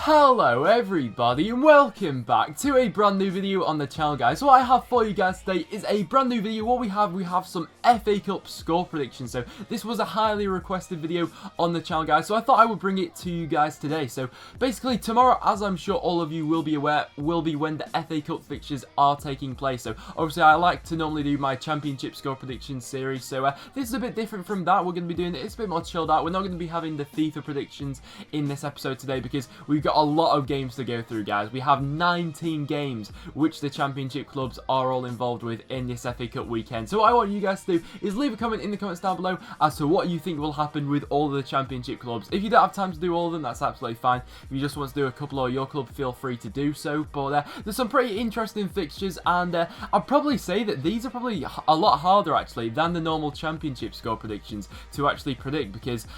Hello everybody and welcome back to a brand new video on the channel, guys. So what I have for you guys today is a brand new video. What we have some FA Cup score predictions. So this was a highly requested video on the channel, guys, so I thought I would bring it to you guys today. So basically tomorrow, as I'm sure all of you will be aware, will be when the FA Cup fixtures are taking place. So obviously I like to normally do my championship score predictions series, so this is a bit different from that. We're going to be doing it, it's a bit more chilled out. We're not going to be having the FIFA predictions in this episode today because we've got a lot of games to go through, guys. We have 19 games which the championship clubs are all involved with in this FA Cup weekend. So what I want you guys to do is leave a comment in the comments down below as to what you think will happen with all of the championship clubs. If you don't have time to do all of them, that's absolutely fine. If you just want to do a couple or your club, feel free to do so. But there's some pretty interesting fixtures, and I'd probably say that these are probably a lot harder actually than the normal championship score predictions to actually predict, because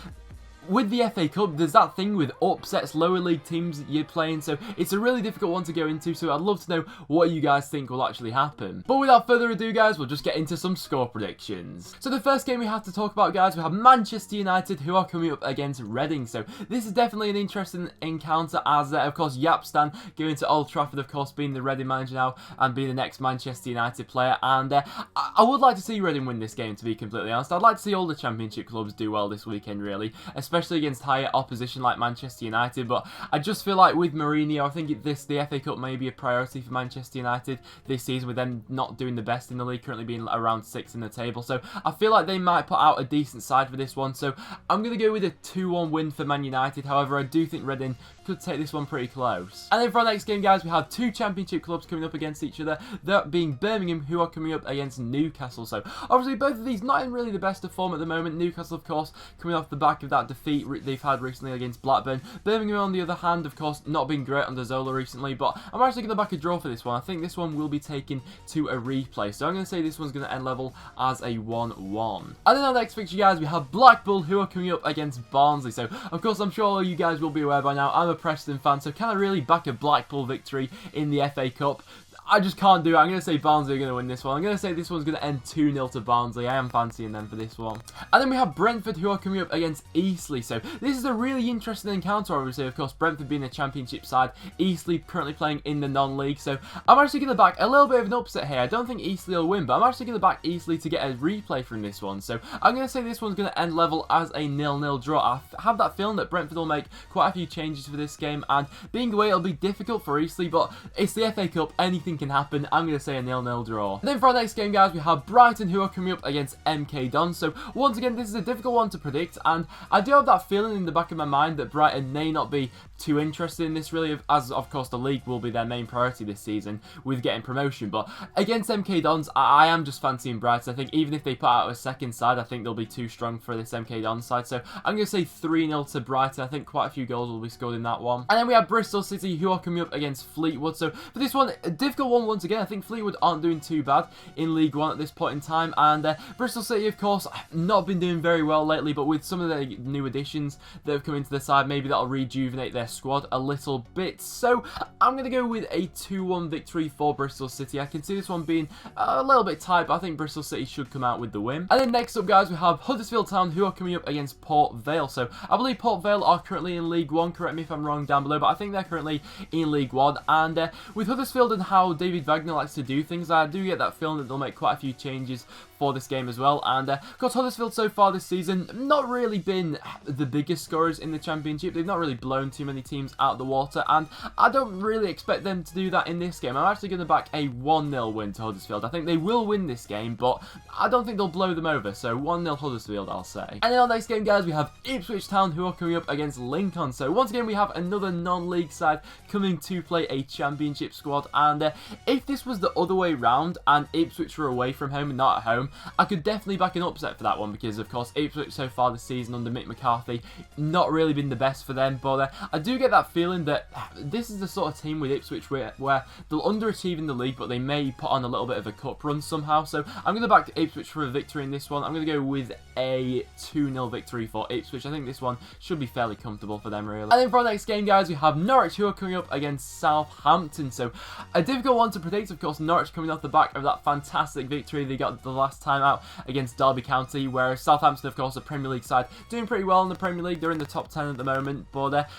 with the FA Cup, there's that thing with upsets, lower league teams that you're playing, so it's a really difficult one to go into, so I'd love to know what you guys think will actually happen. But without further ado, guys, we'll just get into some score predictions. So the first game we have to talk about, guys, we have Manchester United, who are coming up against Reading. So this is definitely an interesting encounter, as of course Yapstan going to Old Trafford, of course being the Reading manager now and being the next Manchester United player, and I would like to see Reading win this game, to be completely honest. I'd like to see all the championship clubs do well this weekend, really, especially against higher opposition like Manchester United. But I just feel like with Mourinho, I think the FA Cup may be a priority for Manchester United this season, with them not doing the best in the league, currently being around 6th in the table. So I feel like they might put out a decent side for this one. So I'm going to go with a 2-1 win for Man United. However, I do think Reading could take this one pretty close. And then for our next game, guys, we have two championship clubs coming up against each other, that being Birmingham, who are coming up against Newcastle. So obviously both of these not in really the best of form at the moment. Newcastle, of course, coming off the back of that defeat they've had recently against Blackburn. Birmingham, on the other hand, of course, not been great under Zola recently, but I'm actually going to back a draw for this one. I think this one will be taken to a replay, so I'm going to say this one's going to end level as a 1-1. And then our next fixture, guys, we have Blackpool, who are coming up against Barnsley. So of course, I'm sure all you guys will be aware by now, I'm a Preston fan, so can I really back a Blackpool victory in the FA Cup? I just can't do it. I'm going to say Barnsley are going to win this one. I'm going to say this one's going to end 2-0 to Barnsley. I am fancying them for this one. And then we have Brentford, who are coming up against Eastleigh. So this is a really interesting encounter, obviously. Of course, Brentford being a championship side, Eastleigh currently playing in the non-league. So I'm actually going to back a little bit of an upset here. I don't think Eastleigh will win, but I'm actually going to back Eastleigh to get a replay from this one. So I'm going to say this one's going to end level as a 0-0 draw. I have that feeling that Brentford will make quite a few changes for this game, and being away, it'll be difficult for Eastleigh, but it's the FA Cup. Anything can happen. I'm going to say a 0-0 draw. And then for our next game, guys, we have Brighton, who are coming up against MK Dons. So once again, this is a difficult one to predict, and I do have that feeling in the back of my mind that Brighton may not be too interested in this, really, as of course the league will be their main priority this season with getting promotion. But against MK Dons, I am just fancying Brighton. I think even if they put out a second side, I think they'll be too strong for this MK Dons side. So I'm going to say 3-0 to Brighton. I think quite a few goals will be scored in that one. And then we have Bristol City, who are coming up against Fleetwood. So for this one, a difficult one once again. I think Fleetwood aren't doing too bad in League One at this point in time, and Bristol City, of course, not been doing very well lately, but with some of the new additions that have come into the side, maybe that'll rejuvenate their squad a little bit. So I'm going to go with a 2-1 victory for Bristol City. I can see this one being a little bit tight, but I think Bristol City should come out with the win. And then next up, guys, we have Huddersfield Town, who are coming up against Port Vale. So I believe Port Vale are currently in League One, correct me if I'm wrong down below, but I think they're currently in League One, and with Huddersfield and how David Wagner likes to do things, I do get that feeling that they'll make quite a few changes for this game as well. And of course, Huddersfield so far this season not really been the biggest scorers in the championship. They've not really blown too many teams out of the water, and I don't really expect them to do that in this game. I'm actually going to back a 1-0 win to Huddersfield. I think they will win this game, but I don't think they'll blow them over, so 1-0 Huddersfield, I'll say. And in our next game, guys, we have Ipswich Town, who are coming up against Lincoln. So once again, we have another non-league side coming to play a championship squad, and if this was the other way round and Ipswich were away from home and not at home, I could definitely back an upset for that one, because of course Ipswich so far this season under Mick McCarthy not really been the best for them. But I do get that feeling that this is the sort of team with Ipswich where they'll underachieve in the league, but they may put on a little bit of a cup run somehow. So I'm going to back Ipswich for a victory in this one. I'm going to go with a 2-0 victory for Ipswich. I think this one should be fairly comfortable for them, really. And then for our next game, guys, we have Norwich, who are coming up against Southampton. So a difficult one to predict, of course. Norwich coming off the back of that fantastic victory they got the last time out against Derby County, whereas Southampton, of course, a Premier League side, doing pretty well in the Premier League. They're in the top 10 at the moment, but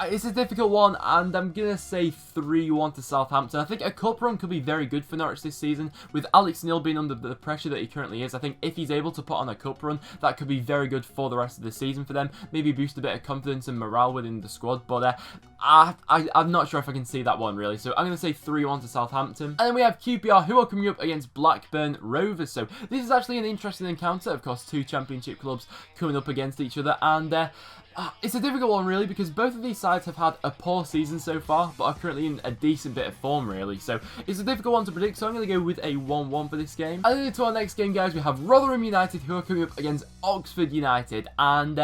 it's a difficult one, and I'm going to say 3-1 to Southampton. I think a cup run could be very good for Norwich this season. With Alex Neil being under the pressure that he currently is, I think if he's able to put on a cup run, that could be very good for the rest of the season for them. Maybe boost a bit of confidence and morale within the squad, but I'm not sure if I can see that one, really. So I'm going to say 3-1 to Southampton. And then we have QPR, who are coming up against Blackburn Rovers. So this is actually an interesting encounter. Of course, two championship clubs coming up against each other, and it's a difficult one, really, because both of these sides have had a poor season so far, but are currently in a decent bit of form, really. So it's a difficult one to predict, so I'm going to go with a 1-1 for this game. And then into our next game, guys, we have Rotherham United, who are coming up against Oxford United. And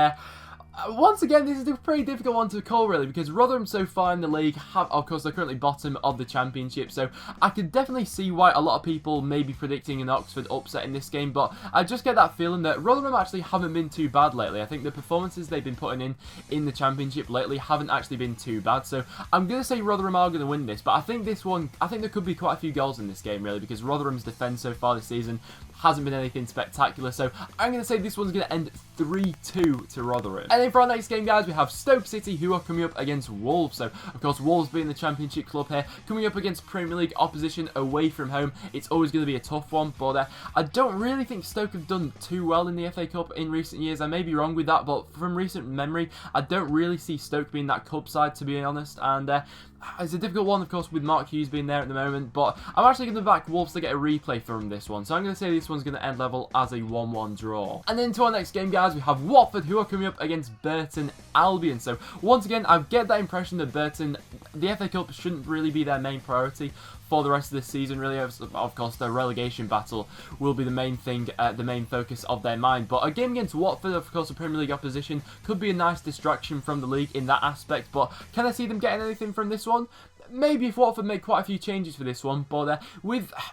once again, this is a pretty difficult one to call, really, because Rotherham so far in the league have, of course, they're currently bottom of the championship, so I could definitely see why a lot of people may be predicting an Oxford upset in this game, but I just get that feeling that Rotherham actually haven't been too bad lately. I think the performances they've been putting in the championship lately haven't actually been too bad, so I'm going to say Rotherham are going to win this, but I think this one, I think there could be quite a few goals in this game, really, because Rotherham's defence so far this season hasn't been anything spectacular, so I'm going to say this one's going to end 3-2 to Rotherham. And then for our next game, guys, we have Stoke City, who are coming up against Wolves. So, of course, Wolves being the championship club here, coming up against Premier League opposition away from home. It's always going to be a tough one, but I don't really think Stoke have done too well in the FA Cup in recent years. I may be wrong with that, but from recent memory, I don't really see Stoke being that cup side, to be honest, and it's a difficult one, of course, with Mark Hughes being there at the moment, but I'm actually going to back Wolves to get a replay from this one, so I'm going to say this one's going to end level as a 1-1 draw. And then to our next game, guys, we have Watford, who are coming up against Burton Albion. So once again, I get that impression that Burton, the FA Cup shouldn't really be their main priority for the rest of this season, really. Of course, the relegation battle will be the main thing, the main focus of their mind. But a game against Watford, of course, a Premier League opposition, could be a nice distraction from the league in that aspect. But can I see them getting anything from this one? Maybe if Watford make quite a few changes for this one, but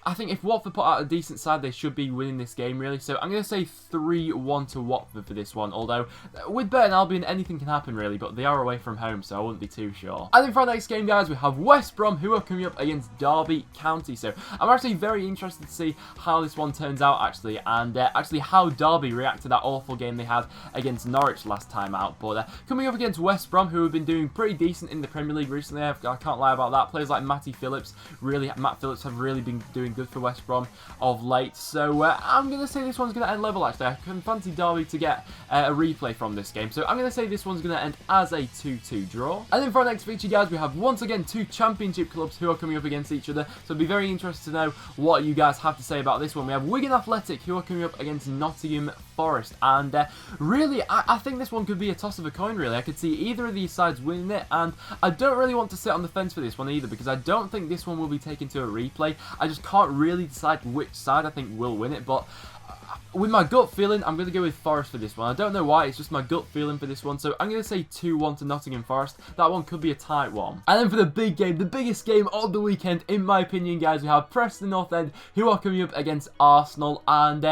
I think if Watford put out a decent side, they should be winning this game, really. So I'm going to say 3-1 to Watford for this one, although with Burton Albion, anything can happen, really, but they are away from home, so I wouldn't be too sure. And then for our next game, guys, we have West Brom, who are coming up against Derby County. So I'm actually very interested to see how this one turns out, actually, and actually how Derby react to that awful game they had against Norwich last time out. But coming up against West Brom, who have been doing pretty decent in the Premier League recently, I can't lie about that. Players like Matt Phillips have really been doing good for West Brom of late. So I'm going to say this one's going to end level, actually. I can fancy Derby to get a replay from this game. So I'm going to say this one's going to end as a 2-2 draw. And then for our next feature, guys, we have once again two championship clubs who are coming up against each other. So it'll be very interesting to know what you guys have to say about this one. We have Wigan Athletic, who are coming up against Nottingham Forest, and really I think this one could be a toss of a coin, really. I could see either of these sides winning it, and I don't really want to sit on the fence for this one either, because I don't think this one will be taken to a replay. I just can't really decide which side I think will win it, but with my gut feeling, I'm going to go with Forest for this one. I don't know why, it's just my gut feeling for this one. So I'm going to say 2-1 to Nottingham Forest. That one could be a tight one. And then for the big game, the biggest game of the weekend, in my opinion, guys, we have Preston North End, who are coming up against Arsenal, and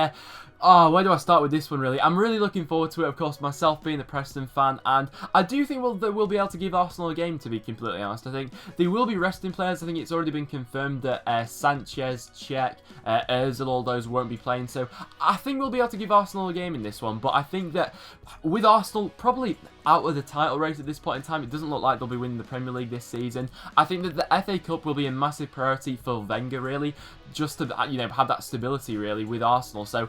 where do I start with this one, really? I'm really looking forward to it, of course, myself being a Preston fan, and I do think we'll be able to give Arsenal a game, to be completely honest. I think they will be resting players. I think it's already been confirmed that Sanchez, Cech, Ozil, all those won't be playing, so I think we'll be able to give Arsenal a game in this one, but I think that with Arsenal probably out of the title race at this point in time, it doesn't look like they'll be winning the Premier League this season. I think that the FA Cup will be a massive priority for Wenger, really, just to have that stability, really, with Arsenal. So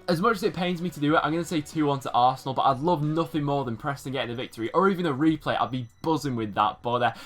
as much as it pains me to do it, I'm going to say 2-1 to Arsenal, but I'd love nothing more than Preston getting a victory, or even a replay. I'd be buzzing with that, but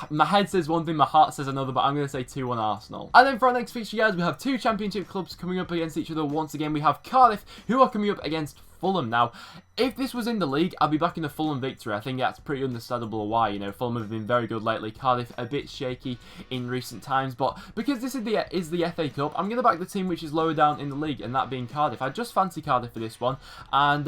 my head says one thing, my heart says another, but I'm going to say 2-1 Arsenal. And then for our next fixture, guys, we have two championship clubs coming up against each other once again. We have Cardiff, who are coming up against Fulham. Now, if this was in the league, I'd be backing the Fulham victory. I think that's pretty understandable why. Fulham have been very good lately. Cardiff a bit shaky in recent times, but because this is the FA Cup, I'm going to back the team which is lower down in the league, and that being Cardiff. I just fancy Cardiff for this one, and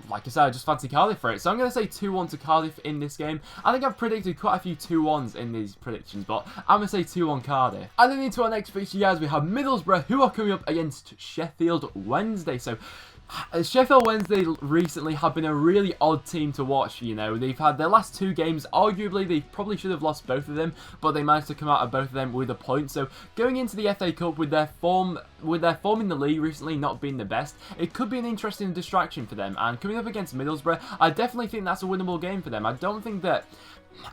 like I said, I just fancy Cardiff for it. So I'm going to say 2-1 to Cardiff in this game. I think I've predicted quite a few 2-1s in these predictions, but I'm going to say 2-1 Cardiff. And then into our next fixture, guys, we have Middlesbrough, who are coming up against Sheffield Wednesday. So Sheffield Wednesday recently have been a really odd team to watch, you know. They've had their last 2 games, arguably they probably should have lost both of them, but they managed to come out of both of them with a point. So going into the FA Cup with their form in the league recently not being the best, it could be an interesting distraction for them. And coming up against Middlesbrough, I definitely think that's a winnable game for them. I don't think that...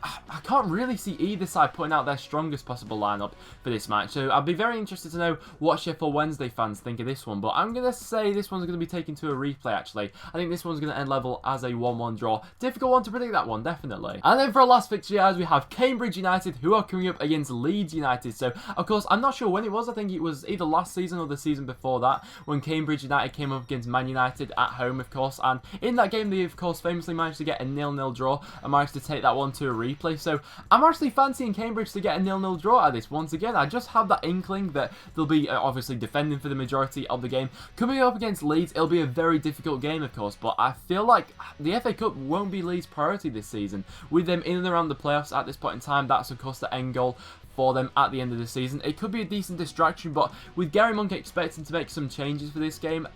I can't really see either side putting out their strongest possible lineup for this match, so I'd be very interested to know what Sheffield Wednesday fans think of this one, but I'm going to say this one's going to be taken to a replay actually. I think this one's going to end level as a 1-1 draw. Difficult one to predict, that one, definitely. And then for our last fixture, guys, we have Cambridge United, who are coming up against Leeds United. So, of course, I'm not sure when it was. I think it was either last season or the season before that, when Cambridge United came up against Man United at home, of course, and in that game, they, of course, famously managed to get a 0-0 draw and managed to take that one to a replay. So I'm actually fancying Cambridge to get a 0-0 draw at this once again. I just have that inkling that they'll be obviously defending for the majority of the game. Coming up against Leeds, it'll be a very difficult game, of course, but I feel like the FA Cup won't be Leeds' priority this season. With them in and around the playoffs at this point in time, that's of course the end goal for them at the end of the season. It could be a decent distraction, but with Gary Monk expecting to make some changes for this game,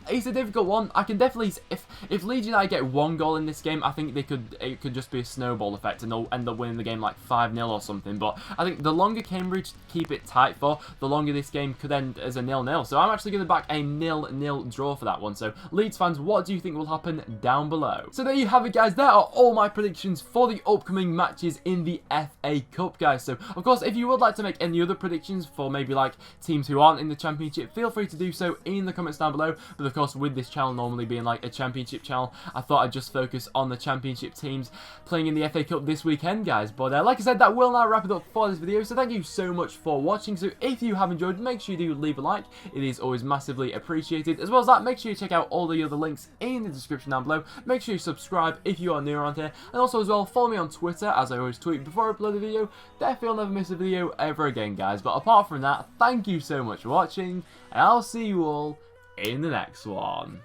it's a difficult one. I can definitely, if Leeds United get 1 goal in this game, I think it could just be a snowball effect and they'll end up winning the game like 5-0 or something. But I think the longer Cambridge keep it tight for, the longer this game could end as a 0-0. So I'm actually going to back a 0-0 draw for that one. So Leeds fans, what do you think will happen down below? So there you have it, guys. That are all my predictions for the upcoming matches in the FA Cup, guys. So of course, if you would like to make any other predictions for maybe like teams who aren't in the Championship, feel free to do so in the comments down below. But of course, with this channel normally being like a Championship channel, I thought I'd just focus on the Championship teams playing in the FA Cup this weekend, guys. But like I said, that will now wrap it up for this video. So thank you so much for watching. So if you have enjoyed, make sure you do leave a like. It is always massively appreciated. As well as that, make sure you check out all the other links in the description down below. Make sure you subscribe if you are new around here. And also as well, follow me on Twitter, as I always tweet before I upload a video. Therefore, you'll never miss a video ever again, guys. But apart from that, thank you so much for watching, and I'll see you all in the next one.